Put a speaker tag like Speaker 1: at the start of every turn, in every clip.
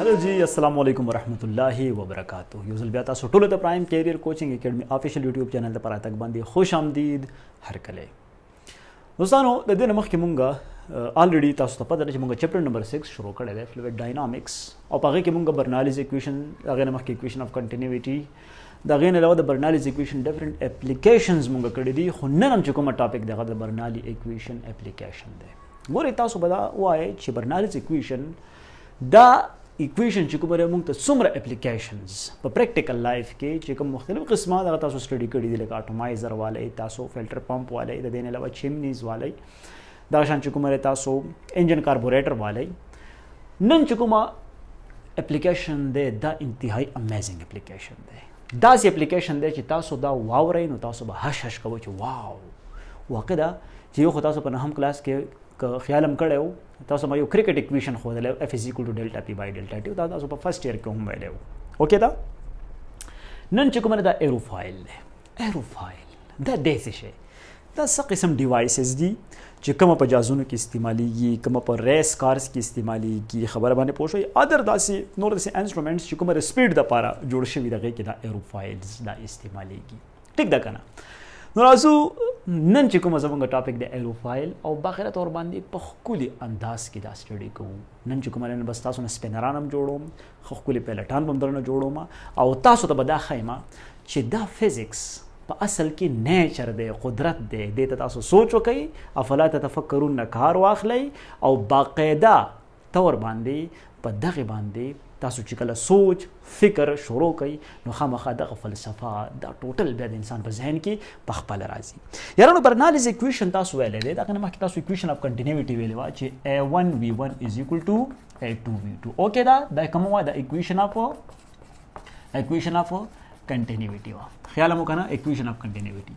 Speaker 1: हेलो जी, अस्सलाम वालेकुम वरहमतुल्लाहि वबरकातुहू। यूज़ल बिया तासो टोले द prime career coaching academy official YouTube channel ते पर तक बंदी खुश आमदीद हर कले दोस्तानो द दिन मख के मुंगा ऑलरेडी तासो त पता मुंगा चैप्टर नंबर 6 शुरू करे दे फ्लूइड डायनामिक्स और पागे के मुंगा बर्नौलीज इक्वेशन अगे नमख के इक्वेशन ऑफ कंटिन्यूटी दागे ने अलावा the Bernoulli's equation different applications मुंगा कड़ी दी हुन्ने नम चुको टॉपिक देगा द बर्नौली इक्वेशन एप्लीकेशन दे गोरे तासो बदा वाए छि बर्नौलीज इक्वेशन दा इक्वेशन چې کومه موږ ته څومره اپلیکیشنز په پریکټیکل لایف کې چې کوم مختلف قسمه دا تاسو سټډي کړی دي لکه اټومایزر والے تاسو فلټر پمپ والے د دې نه علاوه چیمنیز والے دا شان چې کومه تاسو انجن کاربوریټر والے نن چې کومه اپلیکیشن دی دا انتهایی امیزنګ اپلیکیشن دی دا سي اپلیکیشن دی چې تاسو دا واورئ نو تاسو به هش هش کوئ چې واو واقع دا چې یو خو تاسو په نهم کلاس کې که خیالم کړو تاسو ما یو کرکټ اکویشن خو دلته اف از ایکوال ټو ډیلټا پی بای ډیلټا ټی دا تاسو په فرست ایئر کې هم ویلو اوکې دا نن چې کومه دا ایروفایل دی ایروفایل دا دیسه شي دا څه قسم ډیوایسز دي چې کومه په جازونو کې استعماليږي کومه په ریس کارز کې استعماليږي خبر باندې پوښوي ادر داسي نور داسي انسټرومنټس چې کومه سپیډ د پاره جوړ شوی دغه کې دا ایروفایلز دا استعماليږي ټیک دا کنه نو راځو نن چې کومه زموږ ټاپک دی ایروفایل او باخره تور باندې په خولي انداز کې دا سټډي کوو نن چې کومه نن بس تاسو نه سپینران هم جوړوم خو خولي پیلټان هم درنه جوړوم او تاسو ته به دا خیمه چې دا فزیکس په اصل کې نیچر دی قدرت دی د تاسو سوچ وکئ افلا تفکرون کار واخلئ او باقاعده تور باندې په دغه باندې تاسو چې کله سوچ فکر شروع کوي نو خامخا دغه فلسفه دا ټوټل بیا د انسان په ذهن کې په خپل راځي یارانو برنالیز اکویشن تاسو ویلې ده دا کنه مخکې تاسو اکویشن اف کنټینیوټی ویلې وا چې a1v1 is equal to a2v2 اوکې دا کومه وا د اکویشن اف کنټینیوټی وا خیال مو کنه اکویشن اف کنټینیوټی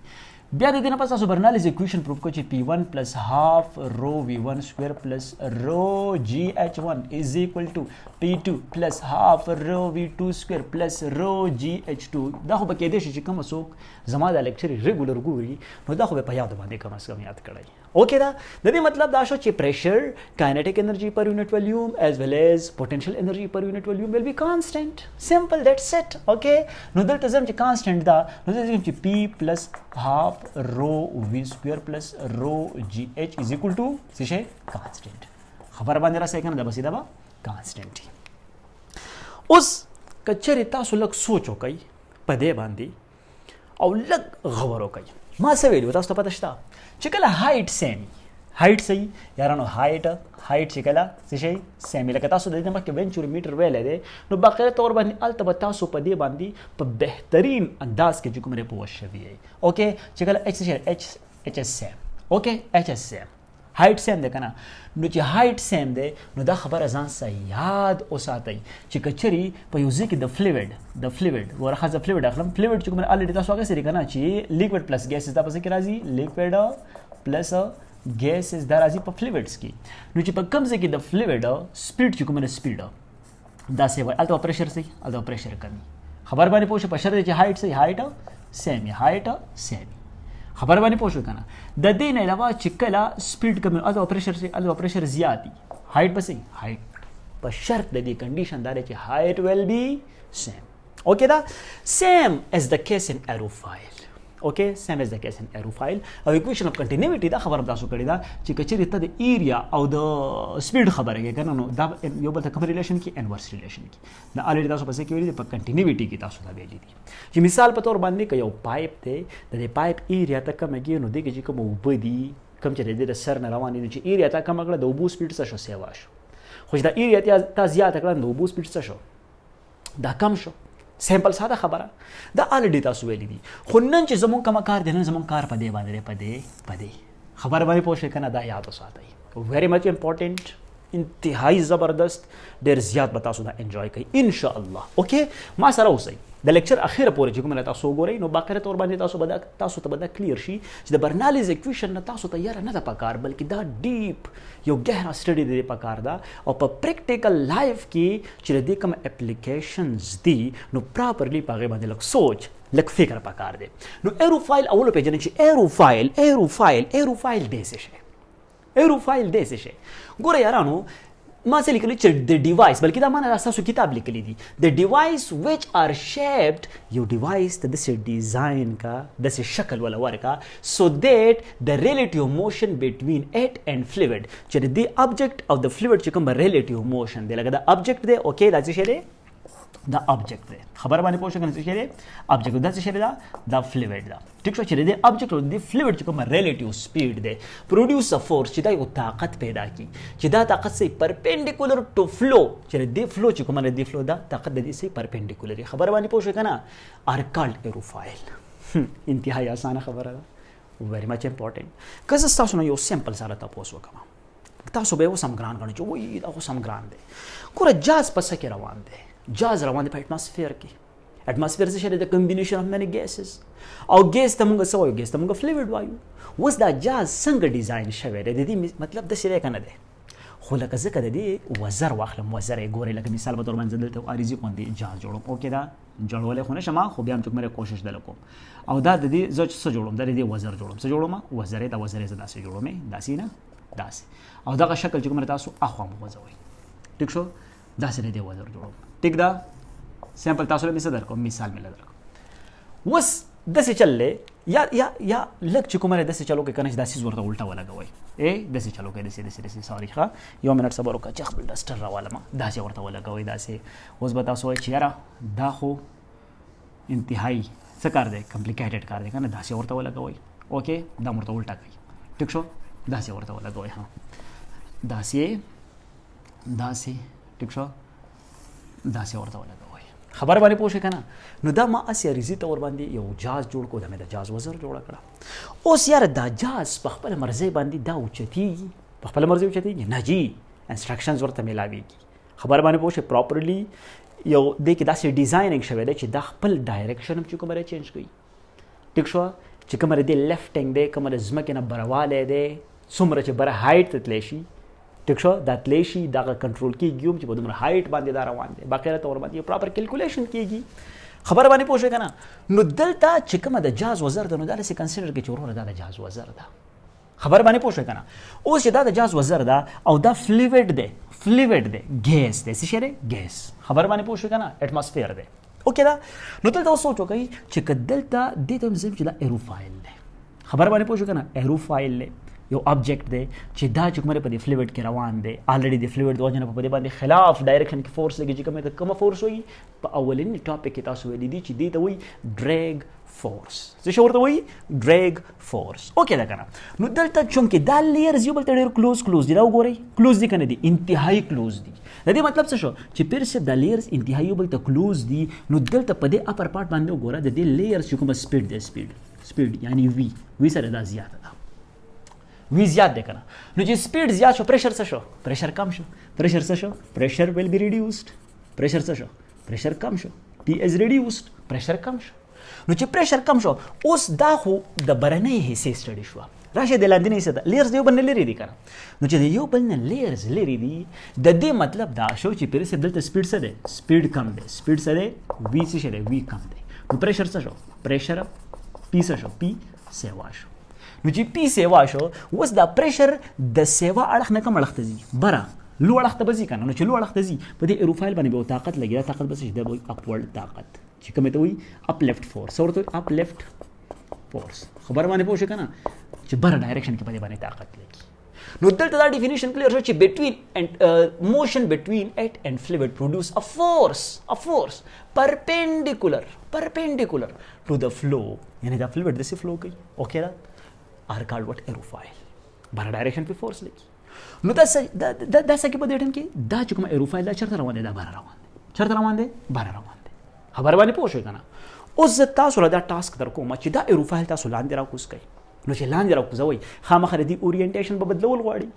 Speaker 1: بیا د دې نه پس تاسو برنالیز اکویشن پروف کو چې p1 plus half rho v1 square plus rho gh1 is equal to p2 plus half rho v2 square plus rho gh2 دا خو به کې دې شي چې کوم څوک زما د لیکچر ریګولر ګوري نو دا خو به په یاد باندې کم از کم یاد کړئ اوکې دا د دې مطلب دا شو چې پریشر کاینیټیک انرجی پر یونټ ولیوم as well as potential energy per unit volume will be constant simple that's it اوکې نو دلته زم چې constant دا نو دلته چې p plus half rho v square plus rho gh is equal to څه شي constant خبر باندې را سې کنه دا بس دا constant اوس کچری تاسو لک سوچ وکئ په دې باندې او لک غور وکئ ما څه ویلو تاسو ته پته شته چې کله هایټ سیم هایټ صحیح یارانو هایټ چې کله څه شي سیم لکه تاسو د دې مخکې وینچوري میټر ویلې ده نو باقاعده تور باندې الته به تاسو په دې باندې په بهترین انداز کې کوم رپو شوی اوکې چې کله h اس سیم اوکې h اس سیم هایټ سیم ده کنه نو چې هایټ سیم ده نو دا خبره ځان سره یاد اوساتئ چې کچري په یو ځکه د فلویډ ورخه ز فلویډ اخلم فلویډ چې کوم الریډي تاسو هغه سری کنه چې لیکوډ پلس ګیسز دا پس کې راځي لیکوډ پلس ګیسز دا راځي په فلویډز کې نو چې په کم ځکه د فلویډ سپیډ چې کومه سپیډ دا سی وای الته پریشر سي الته پریشر کمی خبر باندې پوښه پښه چې هایټ سي هایټ سیم خبر باندې پوښو کنه د دې نه علاوه چې کله سپیډ کم الته پریشر سي الته پریشر زیاتی هایټ بسې هایټ په شرط د دې کنډیشن دا چې هایټ ویل بی سیم اوکې دا سیم از د کیس ان ایروفایل اوکې سیم از د کیس ان ایروفایل او اکویشن اف کنټینیوټی دا خبره تاسو کړی دا چې کچری ته د ایریا او د سپیډ خبره کې کنه نو دا یو بل ته کوم ریلیشن کې انورس ریلیشن کې دا الریډي تاسو پسې کې ویلي په کنټینیوټی کې تاسو دا ویلي دي چې مثال په تور باندې کې یو پایپ ته د دې پایپ ایریا ته کومه نو دغه چې کوم وبدي کوم چې د سر نه روان دي چې ایریا ته کوم کړه د وبو سپیډ څه شو سیوا شو خو دا ایریا ته زیات کړه د وبو سپیډ څه شو دا کم شو سیمپل ساده خبره دا الریډي تاسو ویلي دي خو نن چې زمون کوم کار دی نن زمون کار په دې باندې پدې خبر باندې پوښښ کنه دا یاد وساتئ ویری مچ امپورټنٹ انتهایی زبردست ډیر زیات به تاسو دا انجوای کوئ ان شاء الله اوکې ما سره اوسئ د لیکچر اخیره پورې چې کومه تاسو وګورئ نو باقاعده تور باندې تاسو ته به کلیر شي چې د برنالیز اکویشن نه تاسو ته یاره نه ده پکار بلکې دا ډیپ یو ګهره سټډي دی پکار دا او په پریکټیکل لایف کې چې د کوم اپلیکیشنز دي نو پراپرلی پاغه باندې لک سوچ لک فکر پکار دی نو ایروفایل اول پیژنئ چې ایروفایل دیسه شي ګوره یارانو ما څه لیکلي چې د ډیوایس بلکې دا معنا تاسو کتاب لیکلی دي د ډیوایس which are shaped یو ډیوایس ته داسې ډیزاین کا داسې شکل ولا ورکا so that the relative motion between it and fluid چې د object او د fluid چې کوم relative motion دی لکه دا object دی اوکې دا څه شی دی دا object دی خبر باندې پوه شئ کنه څه شی دی object دا څه شی دی دا fluid دا ټیک شو چې د object او د fluid چې کوم relative speed دی produce a force چې دا یو طاقت پیدا کی چې دا طاقت سي perpendicular to flow چې د flow چې کوم د flow دا طاقت د دې سي perpendicular خبر باندې پوه شئ کنه are called aerofoil انتهایی اسانه خبره ده very much important که زه تاسو نه یو سیمپل سره تاسو وکم تاسو به وسم ګران غنئ چې وای دا خو سم ګران دی ګوره جاز په څه کې روان دی جاز روان دی په اټماسفیر کې اټماسفیر څه شی دی د کمبینیشن اف مینی ګیسز او ګیس ته موږ څه وایو ګیس ته موږ فلویډ وایو اوس دا جاز څنګه ډیزاین شوی دی د دې مطلب داسې دی که نه دی خو لکه ځکه د دې وزر واخلم وزر یې ګورئ لکه مثال په طور باندې زه دلته عارضي غوندې جاز جوړوم اوکې دا جوړولی خو نه شم خو بیا هم چې کومه کوشش دله کوم او دا د دې زه څه جوړوم دا د دې وزر جوړوم څه جوړوم وزر یې دا وزر یې زه داسې جوړوم داسې نه داسې او دغه شکل چې کومه تاسو اخوا مغځوئ ټیک شو داسې د دې وزر جوړوم ټیک ده سیمپل تاسو له مثال درکوم مثال مې درکوم اوس داسې چللې یا لږ چې کومه داسې چلو کې کنه چې داسې ورته الټا ولګوئ داسې چلو کې داسې سوري ښه یو منټ صبر وکړه چې خپل ډسټر راوالم داسې ورته ولګوئ داسې اوس به تاسو وایئ چې یاره دا خو انتهایی څه کار دی کمپلیکیټډ کار دی که نه داسې ورته ولګوئ اوکې دا ورته الټا کوي ټیک شو داسې ورته ولګوئ ها داسې ټیک شو داسې ورته ولګوئ خبر باندې پوه شئ که نه نو دا ما هسې عریضي طور باندې یو جاز جوړ کړو دا مې د جاز وزر جوړه کړه اوس یاره دا جاز په خپله مرضۍ باندې دا اوچتېږي په خپله مرضۍ اوچتېږي نه جي انسټرکشنز ورته میلاویږي خبر باندې پوه شئ پراپرلی یو دې کې داسې ډیزایننګ شوی دی چې دا خپل ډایرکشن هم چې کومه دی چینج کوي ټیک شوه چې کومه دی لیفټنګ دی کومه د ځمکې نه بروالی دی څومره چې بره هایټ ته تلی شي ټیک شو دا تلی شي دغه کنټرول کېږي هم چې په دومره هایټ باندې دا روان دی باقاعده طور باندې یو پراپر کیلکولیشن کېږي خبر باندې پوه شئ که نه نو دلته چې کومه د جاز وزر ده نو دا داسې کنسیډر کړئ چې وروره دا د جاز وزر ده خبر باندې پوه شئ که نه اوس چې دا د جاز وزر ده او دا فلویډ دی ګیس دی څه شی دی ګیس خبر باندې پوه شئ که نه اټماسفیر دی اوکې ده نو دلته اوس سوچ وکئ چې که دلته دې ته هم چې دا ایروفایل دی خبر باندې پوه شئ که نه ایروفایل دی یو آبجیکټ دی چې دا چې کومه په دې فلویډ کې روان دی الریډي د فلویډ د وجه نه په دې باندې خلاف ډایرکشن کې فورس لګي چې کومه فورس وایي په اولني ټاپک کې تاسو ویلي دي چې دې ته وایي ډریګ فورس څه شی ورته وایي ډریګ فورس اوکې ده که نه نو دلته چونکې دا لیرز یو بل ته ډېر کلوز دي دا وګورئ کلوز دي که نه دي انتهایی کلوز دي د دې مطلب څه شو چې پیر صرف دا لیرز انتهایی یو بل ته کلوز دي نو دلته په دې اپر پارټ باندې وګوره د دې لیرز چې کومه سپیډ دی سپیډ یعنی وی سره دا زیاته ده وی زیات دی کنه نو چې سپیډ زیات شو پریشر څه شو پریشر کم شو پریشر څه شو پریشر ویل بی ریډیوسډ پریشر څه شو پریشر کم شو پی از ریډیوسډ پریشر کم شو نو چې پریشر کم شو اوس دا خو د برنۍ حصې سټډي شو راشه د لاندې حصې ته لیرز یو بل نه لري دي کنه نو چې د یو بل نه لیرز لري دي د دې مطلب دا شو چې پریشر دلته سپیډ څه دی سپیډ کم دی سپیډ څه دی وی څه دی وی کم دی نو پریشر څه شو پریشر پی څه شو پی سیوا شو نو چې پی سیوا شو اوس دا پریشر د سیوا اړخ نه کوم اړخ ته ځي بره لو اړخ ته به ځي که نه نو چې لو اړخ ته ځي په دې ایروفایل باندې به طاقت لګي دا طاقت به څه شي دا به وایي اپورډ طاقت چې کومې ته وایي اپ لیفټ فورس ورته وایي اپ لیفټ فورس خبر باندې پوه شئ که نه چې بره ډایرکشن کې په دې باندې طاقت لګي نو دلته دا ډیفینیشن کلیر شو چې بټوین موشن بټوین اټ اینڈ فلویډ پروډوس ا فورس perpendicular to the flow یعنی دا فلویډ داسې فلو کوي اوکې دا are called what aerofoil بره ډایرکشن په فورس لګي نو دا څه کې په دې ټیم کې دا چې کوم ایروفایل دا چېرته روان دی دا بره روان دی چېرته روان دی بره روان دی خبر باندې پوه شئ که نه اوس زه تاسو له دا ټاسک در کوم چې دا ایروفایل تاسو لاندې راکوز کوئ نو چې لاندې راکوزوئ خامخا د دې اورینټیشن به بدلول غواړي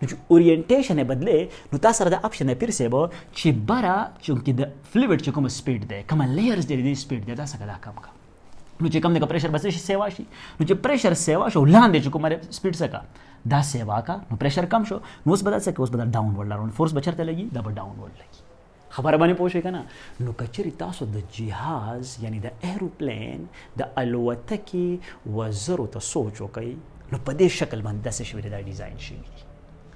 Speaker 1: نو چې اورینټیشن یې بدلې نو تا سره دا اپشن دی پیر صاحب چې بره چونکې د فلویډ چې کومه سپیډ دی کومه لیرز دی د دې سپیډ دی دا څنګه دا کم کا نو چې کم دی که پریشر به څه شي سیوا شي نو چې پریشر سیوا شو لاندې چې کومه سپیډ څه کا دا سیوا کا نو پریشر کم شو نو اوس به دا څه کوي اوس به دا ډاونورډ لاړ فورس به چېرته لګي دا به ډاونورډ لګي خبره باندې پوه شئ که نه نو که چېرې تاسو د جهاز یعنی د ایروپلین د الوتکې وزرو ته سوچ وکئ نو په دې شکل باندې داسې شوي دی دا ډیزاین شوي دي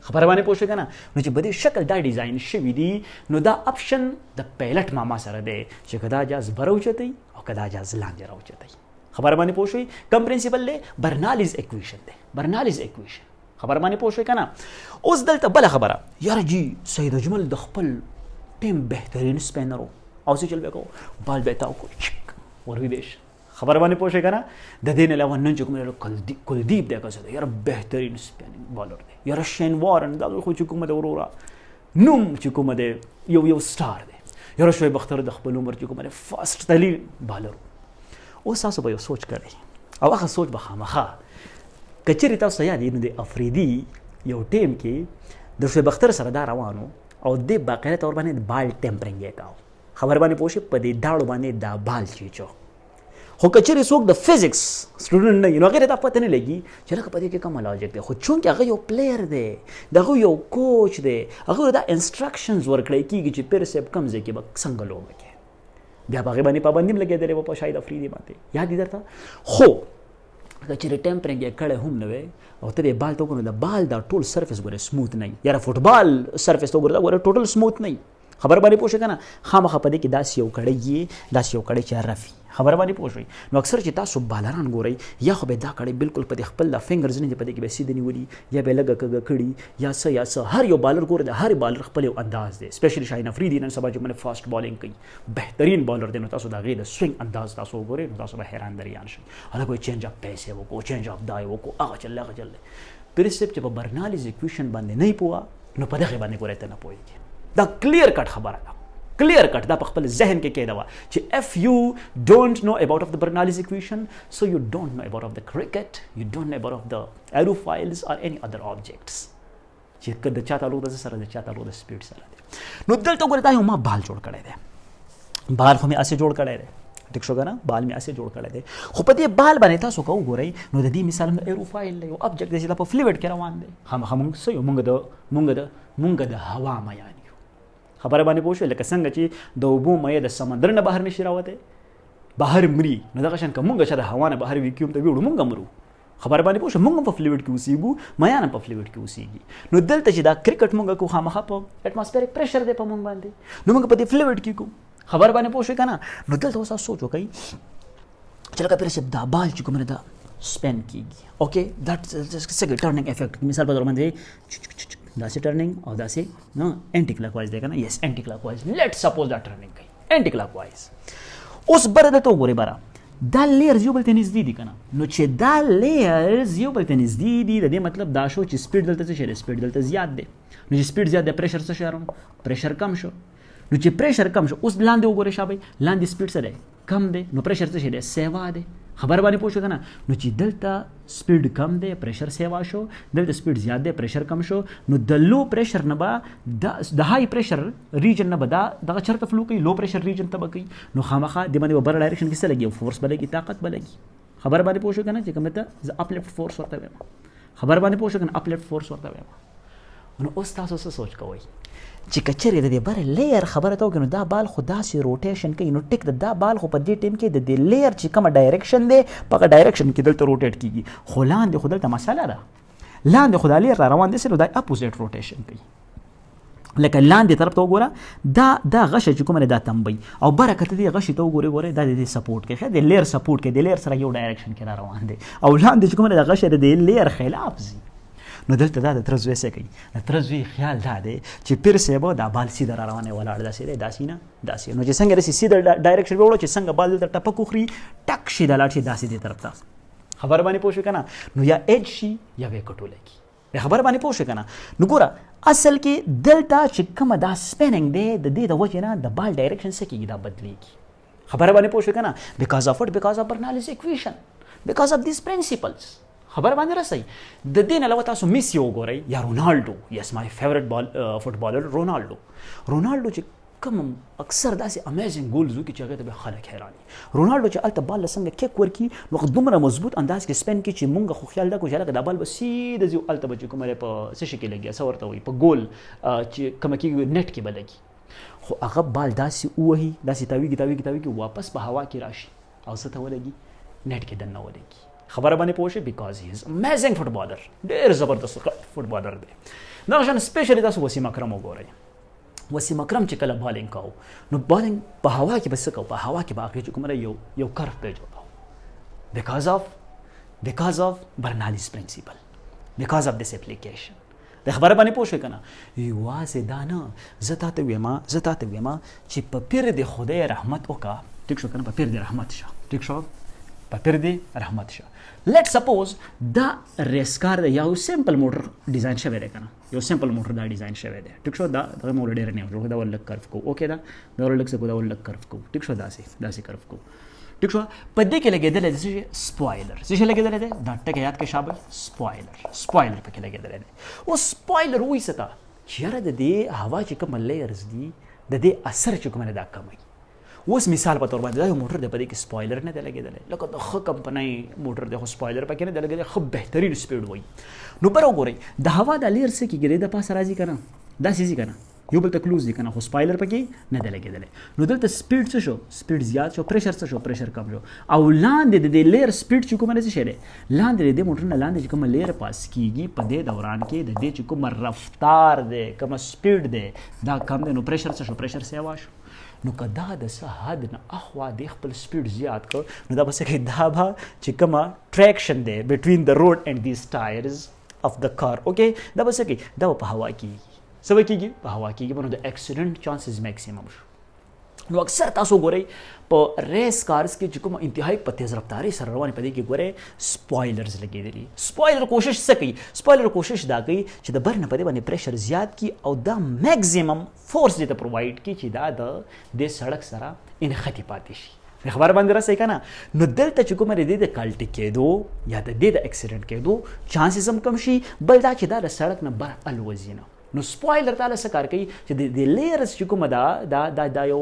Speaker 1: خبر باندې پوه شئ کنه نو چې په دې شکل دا ډیزاین شوی دی نو دا اپشن د پیلټ ماما سره دی چې کدا جاز بروچتای او کدا جاز لاندې راوچتای خبر باندې پوه شئ کم پرنسپل دی برنالیز اکویشن دی برنالیز اکویشن خبر باندې پوه شئ کنه اوس دلته بل خبره یار جی سید اجمل د خپل ټیم بهترین سپینر او څه چل وکاو بال به تاو کو چک ور ویش خبر باندې پوه شئ کنه د دین علاوه نن چې کوم کلدیپ دی کسه یار بهترین سپینینګ بالر دی یار شین وارن دا خو چې کومه د ورورا نوم چې کومه دی یو سٹار دی یار شوی بختر د خپل عمر چې کومه فاست تلی بالر اوس تاسو به یو سوچ کړئ او هغه سوچ به خامخا کچری تاسو یاد دي د افریدي یو ټیم کې د شوی بختر سره دا روانو او د باقاعده تور باندې بال ټمپرینګ وکاو خبر باندې پوه شئ په دې داړو باندې دا بال چیچو خو کچری څوک د فزکس سټوډنټ نه نو هغه ته پته نه لګي چې لکه په دې کې کوم لاجیک دی خو چونکې هغه یو پلیئر دی دغه یو کوچ دی هغه دا انسټرکشنز ورکړي کیږي چې پیر سیب کم ځای کې به څنګه لوبه کې بیا هغه باندې پابندیم لګېدلې په شاید افریدي باندې یاد دي درته خو کچری ټمپرینګ یې کړه هم نه وي او ته بال ته وګورئ د بال دا ټول سرفیس ګوره سموث نه یاره فوټبال سرفیس ته وګورئ ټوټل سموث نه خبر باندې پوه شئ کنه خامخا په دې کې داسې یو کړی چې رفي خبر باندې پوه شئ نو اکثر چې تاسو بالران ګورئ یا خو به دا کړی بالکل په خپل د فنګرز نه په دې کې به سیده نیولي یا به لګه کړي یا څه هر یو بالر ګورئ د هر بالر خپل یو انداز دی سپیشلی شاهین افریدي نن سبا چې باندې فاست بالینګ کوي بهترین بالر دی نو تاسو دا غي د سوینګ انداز تاسو وګورئ نو تاسو به حیران دریان شئ هغه کوئی چینج اپ پیسې وکړو چینج اپ دای وکړو هغه چل پرسپټ چې په برنالیز اکویشن باندې نه پوها نو په دغه باندې ګورئ ته نه پوهیږي دا کلیر کټ خبره ده clear cut دا په خپل ذهن کې کېدا وا چې if you don't know about of the Bernoulli's equation so you don't know about of the cricket you don't know about of the aerofoils or any other objects چې کله چا تعلق د سره د چا تعلق د سپیډ سره دی نو دلته ګورئ دا یو ما بال جوړ کړی دی بال خو مې اسې جوړ کړی دی ټیک شو کنه بال مې اسې جوړ کړی دی خو په دې بال باندې تاسو کو ګورئ نو د دې مثال د ايروفایل یو object دی چې په فلویډ کې روان دی هم سو مونږ د هوا مې خبره باندې پوه شو لکه څنګه چې د اوبو مې د سمندر نه بهر نشي راوته بهر مري نو دغه شان کومه چې د هوا نه بهر وکیوم ته ویړو مونږ مرو خبره باندې پوه شو مونږ په فلویډ کې اوسېږو مې نه په فلویډ کې اوسېږي نو دلته چې دا کرکټ مونږ کو خامخا په اټماسفیریک پریشر دی په مونږ باندې نو مونږ په دې فلویډ کې کو خبر باندې پوه شو کنه نو دلته اوس سوچ وکړئ چې لکه پیر دا بال چې کومه دا سپین کیږي اوکې دټ څه ټرنینګ افیکټ مثال په تور باندې داسې ټرنینګ او داسې نو انټي کلاک وایز دی کنه یس انټي کلاک وایز لیټ سپوز دا ټرنینګ کوي انټي کلاک وایز اوس بر د تو ګوري بارا دا لیرز یو بل ته نږدې دي کنه نو چې دا لیرز یو بل ته نږدې دي د دې مطلب دا شو چې سپیډ دلته څه شي سپیډ دلته زیات دی نو چې سپیډ زیات دی پریشر څه شي پریشر کم شو نو چې پریشر کم شو اوس لاندې وګورئ شابه لاندې سپیډ څه دی کم دی نو پریشر څه شي دی سیوا دی خبر باندې پوه شو کنه نو چې دلته سپیډ کم دی پریشر سیوا شو دلته سپیډ زیات دی پریشر کم شو نو د لو پریشر نه به د های پریشر ریجن نه به دا دغه چرته فلو کوي لو پریشر ریجن ته به کوي نو خامخا د باندې بر ډایرکشن کې څه لګي فورس بلګي طاقت بلګي خبر باندې پوه شو کنه چې کومه ته اپ لیفت فورس ورته وایم خبر باندې پوه شو کنه اپ لیفت فورس ورته وایم نو اوس تاسو څه سوچ کوئ چې کچری د دې بر لیر خبره ته وګنو دا بال خو داسې روټیشن کوي نو ټیک دا بال خو په دې ټیم کې د دې لیر چې کومه ډایرکشن دی په ډایرکشن کې دلته روټیټ کیږي خو لاندې خو دلته مساله ده لاندې خو د لیر را روان دي نو دا اپوزیټ روټیشن کوي لکه لاندې طرف ته وګوره دا غشه چې کومه دا تنبي او برکت دې غشي ته وګوره دا د سپورټ کوي د لیر سپورټ کوي د لیر سره یو ډایرکشن کې را روان دي او لاندې چې کومه دا غشه د لیر خلاف زی نو دلته دا د ترزوی څه کوي د ترزوی خیال دا دی چې پیر سیبو دا بال سیده را روانه ولاړ داسې دی داسې نه داسې نو چې څنګه رسي سیده ډایرکشن وړو چې څنګه بال دلته ټپک وخوري ټک شي د لاړ شي داسې دی طرف ته خبر باندې پوه شو کنه نو یا ایج شي یا وې کټوله کی خبر باندې پوه شو کنه نو ګوره اصل کې دلته چې کومه دا سپیننګ دی د دې د وجه نه د بال ډایرکشن څه کیږي دا بدلیږي خبر باندې پوه شو کنه بیکاز اف برنالیز اکویشن بیکاز اف دیز پرنسپلز خبر باندې رسي د دین علاوه تاسو میسی وګورئ یا رونالډو یس مای فیورټ فوټبالر رونالډو چې کوم اکثر داسې امیزنګ ګولز وکړي چې هغه ته به خلک حیراني رونالډو چې الته بال څنګه کیک ورکی نو دومره مضبوط انداز کې سپین کې چې مونږ خو خیال دا کو چې دا بال به سیده زیو الته به کومه په څه شي کې لګي څه ورته وي په ګول چې کومه کې نیټ کې بلګي خو هغه بال داسې وهي داسې تاویږي واپس په هوا کې راشي او څه ته ولګي نیټ کې دننه ولګي خبر باندې پوه شئ بیکاز هی از امیزنګ فوټبالر ډېر زبردست فوټبالر دی دا شان سپیشلی تاسو وسیم اکرم وګورئ. وسیم اکرم چې کله بالینګ کاو نو بالینګ په هوا کې بس کو، په هوا کې باقي چې کومره یو کرف په جوړاو because of Bernoulli's principle, because of this application. د خبره باندې پوه شئ کنه. یوازې دا نه، زه تاته ویما چې په پیر د خدای رحمت وکا، ټیک شو کنه، په پیر د رحمت شه، ټیک شو، په پیر د رحمت شه. لیټ سپوز دا ریس کار د یو سمپل موټر ډیزاین شوی دی کنه، یو سمپل موټر دا ډیزاین شوی دی، ټیک شو. دا دغه موټر ډیر نه ورو، دا ولک کرف کو، اوکې دا ولک څه کو، دا ولک کرف کو، ټیک شو، داسې کرف کو، ټیک شو. په دې کې لګیدل د سپوایلر، څه لګیدل دی؟ دا ټکه یاد کې شابه، سپوایلر پکې لګیدل دی. او سپوایلر وایي ستا چیرې د دې هوا چې کوم لیئرز دي د دې اثر چې کوم نه دا کموي. اوس مثال په تور باندې دا یو موټر د پدې کې سپوایلر نه دی لګیدل، لکه د خ کمپنۍ موټر د سپوایلر پکې نه دی لګیدل، خو بهترین سپیډ وایي. نو پر وګورئ د هوا د لیر څخه کېږي د پاسه راځي کنه، دا سيزي کنه، یو بل ته کلوز دي کنه، خو سپوایلر پکې نه دی لګیدل. نو دلته سپیډ څه شو؟ سپیډ زیات شو، پریشر څه شو؟ پریشر کم شو. او لاندې د لیر سپیډ چې کومه څه شي، لاندې د موټر نه لاندې چې کومه لیر پاس کیږي په دې دوران کې د دې چې کومه رفتار دی، کومه سپیډ دی، دا کم دی. نو پریشر څه شو؟ پریشر سیوا شو. نو کدا د حد نه اخوا د خپل سپیډ زیات کو، نو دا بس کې دا به چې کومه ټریکشن دی بټوین د روډ اینڈ دیز ټایرز اف د کار، اوکې، دا بس کې دا په هوا کې سوي کېږي، په هوا کېږي، نو د اکسیډنټ چانسز میکسیمم شو. نو اکثر تاسو ګورئ په ریس کارز کې چې کوم انتهایی په تیز رفتاري سره روانې پدې کې ګورئ سپوایلرز لګېدلي. سپوایلر کوشش څه کوي؟ سپوایلر کوشش دا کوي چې د بر نه پدې باندې پریشر زیات کی او دا میکسیمم فورس دې ته پرووایډ کی چې دا د سړک سره انختی پاتې شي. خبر باندې راسي کنه. نو دلته چې کومه د کالټي کېدو یا د اکسیډنټ کېدو چانسز هم کم شي، بل دا چې دا د سړک نه بر الوزینه. نو سپوایلر تعالی څه کار کوي چې د لیئرز چې کومه دا یو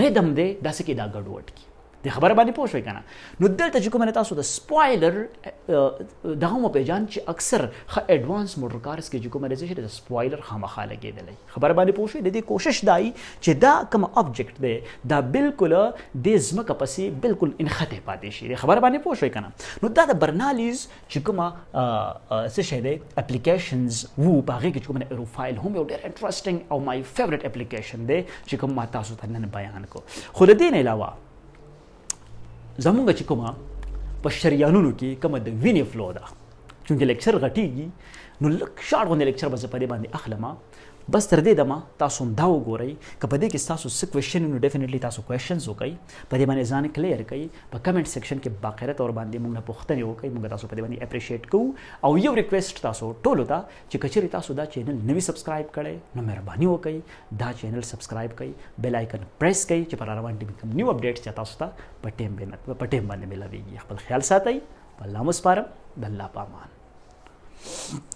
Speaker 1: ریدم دی دا څه کې دا ګډوډ کی. د خبره باندې پوه شئ کنه. نو دلته چې کومه تاسو د سپوایلر دا هم په جان چې اکثر اډوانس موټر کارز کې چې کومه راځي د سپوایلر خامخا لګیدل. خبره باندې پوه شئ. د دې کوشش دای چې دا کوم ابجیکټ دی دا بالکل د زمکه پسې بالکل انخته پاتې شي. خبره باندې پوه شئ کنه. نو دا د برنالیز چې کومه څه شي دی اپلیکیشنز وو په هغه کې چې کومه ایروفایل هم یو ډېر انټرېسټینګ او مای فیورټ اپلیکیشن دی چې کوم ما تاسو ته نن بیان کو. خو د دې نه علاوه زمونږ چې کومه په شریانونو کې کومه د وینې فلو ده، چونکې لیکچر غټیږي نو لږ شارټ غوندې لیکچر به زه په دې باندې اخلم. بس تر دې دمه تاسو هم دا وګورئ که په دې کې ستاسو څه کوېشن نو ډیفینټلی تاسو کوېشنز وکئ، په دې باندې ځان کلیر کړئ، په کمنټ سیکشن کې باقاعده طور باندې موږ نه پوښتنې وکئ، موږ تاسو په دې باندې اپریشیټ کوو. او یو ریکویسټ تاسو ټولو ته چې کچېرې تاسو دا چینل نوی سبسکرایب کړئ نو مهرباني وکئ دا چینل سبسکرایب کړئ، بیل آیکن پریس کړئ چې پر روان ټي کوم نیو اپډیټس چې تاسو ته په ټیم باندې ملاويږي. خپل خیال ساتئ، الله مو سپارم، د الله په امان.